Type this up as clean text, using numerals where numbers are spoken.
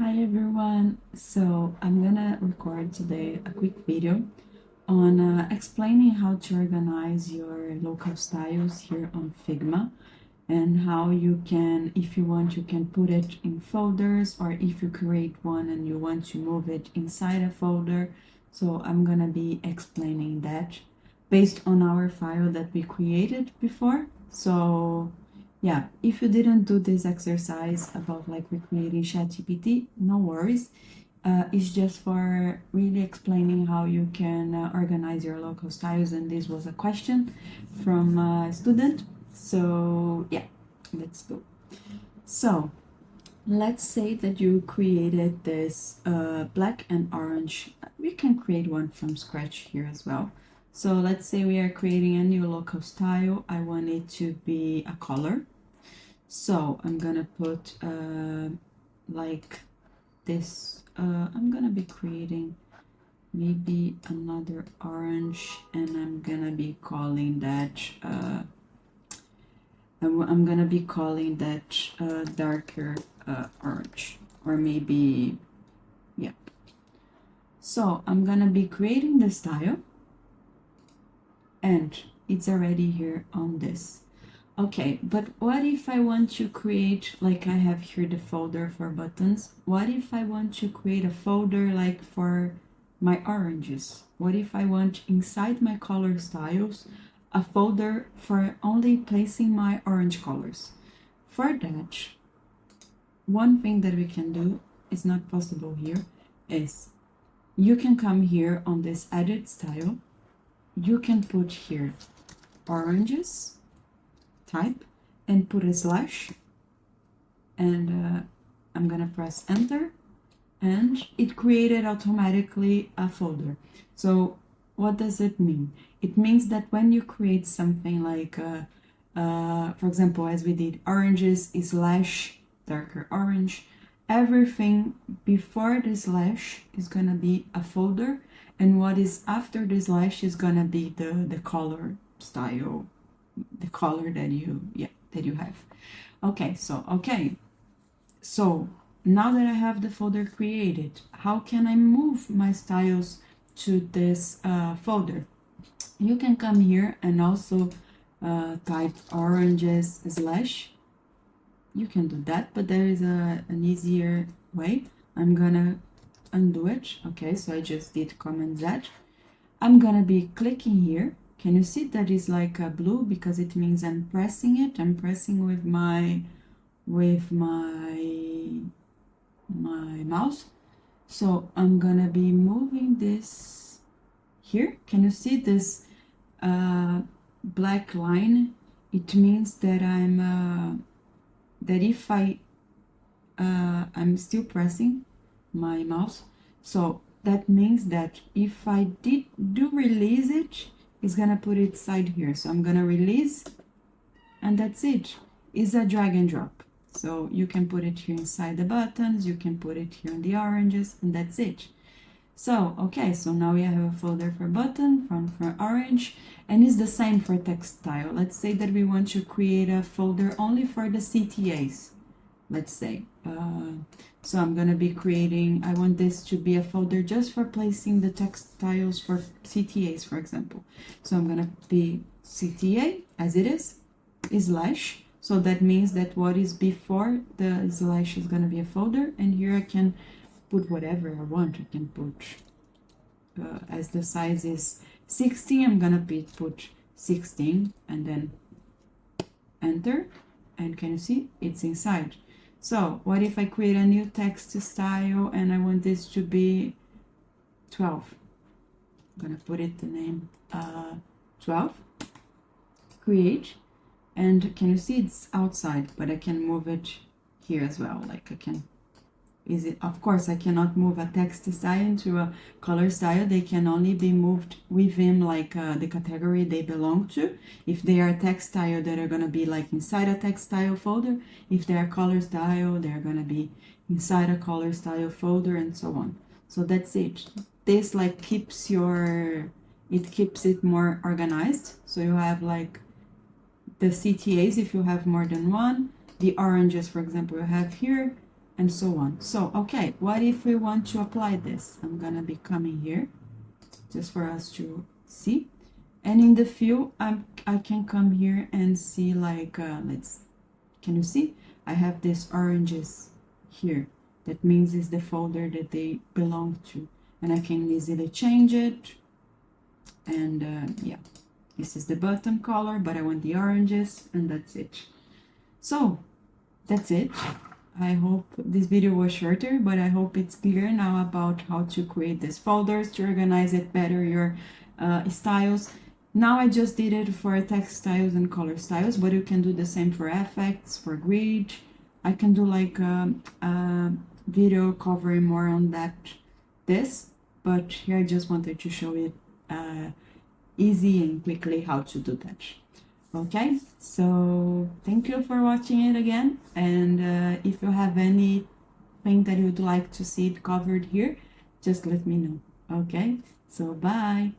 Hi everyone! So I'm gonna record today a quick video on explaining how to organize your local styles here on Figma and how you can, if you want, you can put it in folders, or if you create one and you want to move it inside a folder. So I'm gonna be explaining that based on our file that we created before. So yeah, if you didn't do this exercise about like recreating ChatGPT, no worries. It's just for really explaining how you can organize your local styles, and this was a question from a student. So yeah, let's go. So let's say that you created this black and orange. We can create one from scratch here as well. So let's say we are creating a new local style. I want it to be a color. So I'm gonna put like this. I'm gonna be creating maybe another orange, and I'm gonna be calling that I'm gonna be calling that darker orange, or maybe, yeah. So I'm gonna be creating the style, and it's already here on this. Okay, but what if I want to create, like I have here the folder for buttons. What if I want to create a folder like for my oranges? What if I want inside my color styles a folder for only placing my orange colors? For that, one thing that we can do, is not possible here, is you can come here on this edit style. You can put here oranges, type, and put a slash, and I'm gonna press enter, and it created automatically a folder. So what does it mean? It means that when you create something like for example, as we did, oranges slash darker orange, everything before the slash is gonna be a folder, and what is after the slash is gonna be the color style, the color that you have. Okay, so now that I have the folder created, how can I move my styles to this folder? You can come here and also type oranges slash. You can do that, but there is an easier way. I'm gonna undo it. Okay, so I just did Command Z. I'm gonna be clicking here. Can you see that is like a blue, because it means I'm pressing it. I'm pressing with my mouse. So I'm gonna be moving this here. Can you see this black line? It means that I'm still pressing my mouse. So that means that if I do release it, it's gonna put it side here. So I'm gonna release, and that's it. It's a drag and drop. So you can put it here inside the buttons, you can put it here in the oranges, and that's it. So, okay, so now we have a folder for button, for orange, and it's the same for text style. Let's say that we want to create a folder only for the CTAs, let's say. So I'm gonna be creating, I want this to be a folder just for placing the text styles for CTAs, for example. So I'm gonna be CTA, as it is slash. So that means that what is before the slash is gonna be a folder, and here I can put whatever I want. I can put, as the size is 16, I'm gonna put 16, and then enter, and can you see it's inside? So what if I create a new text style and I want this to be 12? I'm gonna put it the name 12, create, and can you see it's outside, but I can move it here as well. Like I can, of course I cannot move a text style into a color style. They can only be moved within like the category they belong to. If they are text style, that are gonna be like inside a text style folder. If they are color style, they're gonna be inside a color style folder, and so on. So that's it. This like keeps it more organized. So you have like the CTAs if you have more than one. The oranges, for example, you have here, and so on. So, okay, what if we want to apply this? I'm gonna be coming here just for us to see. And in the fill, I can come here and see like, can you see? I have these oranges here. That means it's the folder that they belong to. And I can easily change it. And yeah, this is the bottom color, but I want the oranges, and that's it. So that's it. I hope this video was shorter, but I hope it's clear now about how to create these folders, to organize it better, your styles. Now I just did it for text styles and color styles, but you can do the same for effects, for grid. I can do like a video covering more on this, but here I just wanted to show it easy and quickly how to do that. Okay, so thank you for watching it again, and if you have anything that you would like to see it covered here, just let me know. Okay, so bye.